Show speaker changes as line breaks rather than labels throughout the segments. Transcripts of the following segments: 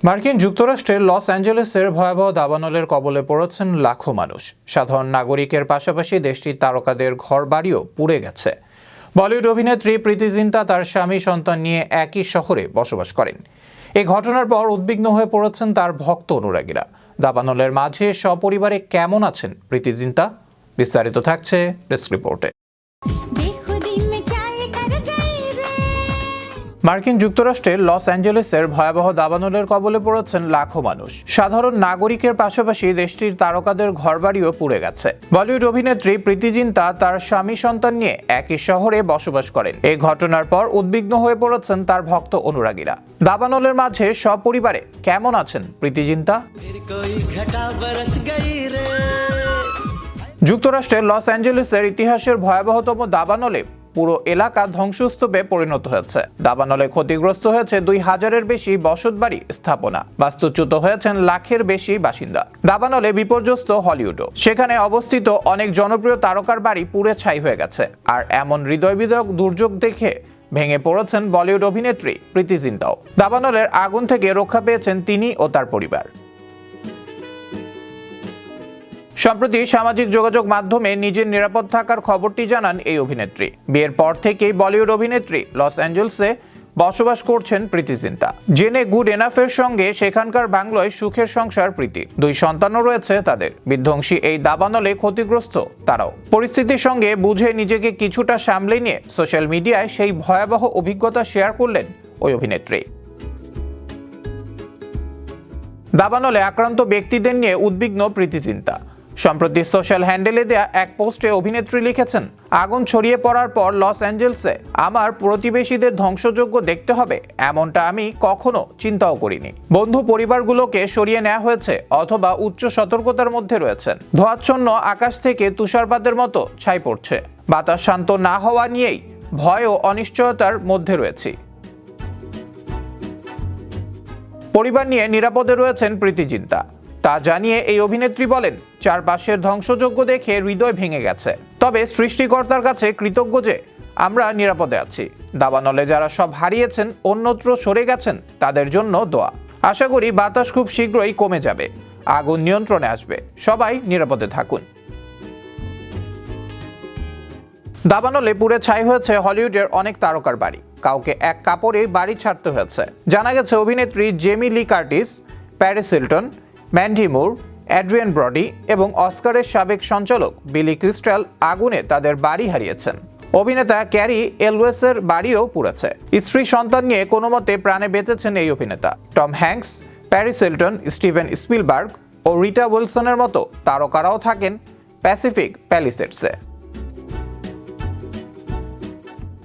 মার্কিন যুক্তরাষ্ট্রের লস অ্যাঞ্জেলেসের ভয়াবহ দাবানলের কবলে পড়েছেন লাখো মানুষ। সাধারণ নাগরিকের পাশাপাশি দেশটির তারকাদের ঘরবাড়িও পুড়ে গেছে। বলিউড অভিনেত্রী প্রীতি জিন্টা তার স্বামী সন্তান নিয়ে একই শহরে বসবাস করেন। এই ঘটনার পর উদ্বিগ্ন হয়ে পড়েছেন তার ভক্ত অনুরাগীরা। দাবানলের মাঝে সপরিবারে কেমন আছেন প্রীতি জিন্টা? বিস্তারিত থাকছে ডেস্ক রিপোর্টে। মার্কিন যুক্তরাষ্ট্রের লস অ্যাঞ্জেলেসের ভয়াবহ দাবানলের কবলে পড়েছেন লাখো মানুষ। সাধারণ নাগরিকের পাশাপাশি দেশটির তারকাদের ঘরবাড়িও পুড়ে গেছে। বলিউড অভিনেত্রী প্রীতি জিন্টা তার স্বামী সন্তান নিয়ে একই শহরে বসবাস করেন। এই ঘটনার পর উদ্বিগ্ন হয়ে পড়েছেন তার ভক্ত অনুরাগীরা। দাবানলের মাঝে সপরিবারে কেমন আছেন প্রীতি জিন্টা? যুক্তরাষ্ট্রের লস অ্যাঞ্জেলেসের ইতিহাসের ভয়াবহতম দাবানলে পুরো এলাকা ধ্বংসস্তূপে পরিণত হয়েছে। দাবানলে ক্ষতিগ্রস্ত হয়েছে 2000-এর বেশি বসতবাড়ি স্থাপনা, বাস্তুচ্যুত হয়েছেন লাখের বেশি বাসিন্দা। দাবানলে বিপর্যস্ত হলিউডও, সেখানে অবস্থিত অনেক জনপ্রিয় তারকার বাড়ি পুড়ে ছাই হয়ে গেছে। আর এমন হৃদয়বিদারক দুর্যোগ দেখে ভেঙে পড়েছেন বলিউড অভিনেত্রী প্রীতি জিন্টাও। দাবানলের আগুন থেকে রক্ষা পেয়েছেন তিনি ও তার পরিবার। সম্প্রতি সামাজিক যোগাযোগ মাধ্যমে নিজের নিরাপদ থাকার খবরটি জানান এই অভিনেত্রী। বিয়ের পর থেকেই বলিউড অভিনেত্রী লস অ্যাঞ্জেলেসে বসবাস করছেন প্রীতি জিন্টা। জেনে গুড এনাফের সঙ্গে সেখানকার বাংলায় সুখের সংসার প্রীতি। 2 সন্তানও রয়েছে তাদের। বিধ্বংসী এই দাবানলে ক্ষতিগ্রস্ত তারাও। পরিস্থিতির সঙ্গে বুঝে নিজেকে কিছুটা সামলে নিয়ে সোশ্যাল মিডিয়ায় সেই ভয়াবহ অভিজ্ঞতা শেয়ার করলেন ওই অভিনেত্রী। দাবানলে আক্রান্ত ব্যক্তিদের নিয়ে উদ্বিগ্ন প্রীতি জিন্টা। সম্প্রতি সোশ্যাল হ্যান্ডেলে দেয়া এক পোস্টে অভিনেত্রী লিখেছেন, আগুন ছড়িয়ে পড়ার পর লস অ্যাঞ্জেলেসে আমার প্রতিবেশীদের ধ্বংসযজ্ঞ দেখতে হবে এমনটা আমি কখনো চিন্তাও করিনি। বন্ধু পরিবারগুলোকে সরিয়ে নেওয়া হয়েছে অথবা উচ্চ সতর্কতার মধ্যে রয়েছেন। ধোঁয়াচ্ছন্ন আকাশ থেকে তুষারপাতের মতো ছাই পড়ছে। বাতাস শান্ত না হওয়া নিয়েই ভয় ও অনিশ্চয়তার মধ্যে রয়েছি। পরিবার নিয়ে নিরাপদে রয়েছেন প্রীতি জিন্টা। তা জানিয়ে এই অভিনেত্রী বলেন, চারপাশের ধ্বংসযজ্ঞ দেখে হৃদয় ভেঙে গেছে। তবে সৃষ্টিকর্তার কাছে কৃতজ্ঞ যে আমরা নিরাপদে আছি। দাবানলে যারা সব হারিয়েছেন, অন্যত্র সরে গেছেন, তাদের জন্য দোয়া। আশা করি বাতাস খুব শীঘ্রই কমে যাবে, আগুন নিয়ন্ত্রণে আসবে। সবাই নিরাপদে থাকুন। দাবানলে পুড়ে ছাই হয়েছে হলিউডের অনেক তারকার বাড়ি। কাউকে এক কাপড়ে বাড়ি ছাড়তে হয়েছে। জানা গেছে অভিনেত্রী Jamie Lee Curtis, Paris Hilton, Mandy মুর, অ্যাড্রিয়ান ব্রডি এবং অস্কারের সাবেক সঞ্চালক বিলি ক্রিস্টাল আগুনে তাদের বাড়ি হারিয়েছেন। অভিনেতা ক্যারি এলওয়েসের বাড়িও পুড়েছে। স্ত্রী সন্তান নিয়ে কোনো মতে প্রাণে বেঁচেছেন এই অভিনেতা। Tom Hanks, Paris Hilton, Steven Spielberg ও রিটা উইলসনের মতো তারকারাও থাকেন প্যাসিফিক প্যালিসেডসে।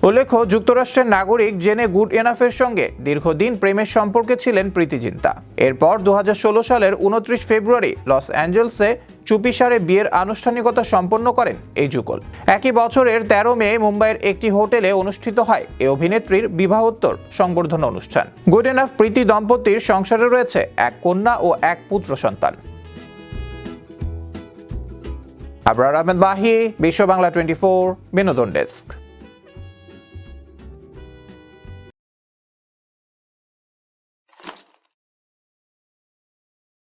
উল্লেখ্য, যুক্তরাষ্ট্রের নাগরিক জেনে গুড এনাফের সঙ্গে দীর্ঘদিন প্রেমের সম্পর্কে ছিলেন প্রীতি জিন্টা। এরপর 2016 সালের 29 ফেব্রুয়ারি লস অ্যাঞ্জেলেসে চুপিসারে বিয়ের আনুষ্ঠানিকতা সম্পন্ন করেন এই যুগল। একই বছরের 13 মে মুম্বাইয়ের একটি হোটেলে অনুষ্ঠিত হয় এই অভিনেত্রীর বিবাহোত্তর সংবর্ধনা অনুষ্ঠান। গুড এনাফ প্রীতি দম্পতির সংসারে রয়েছে এক কন্যা ও এক পুত্র সন্তান। আবরার আহমেদ বাহি, বিশ্ব বাংলা 24 বিনোদন ডেস্ক।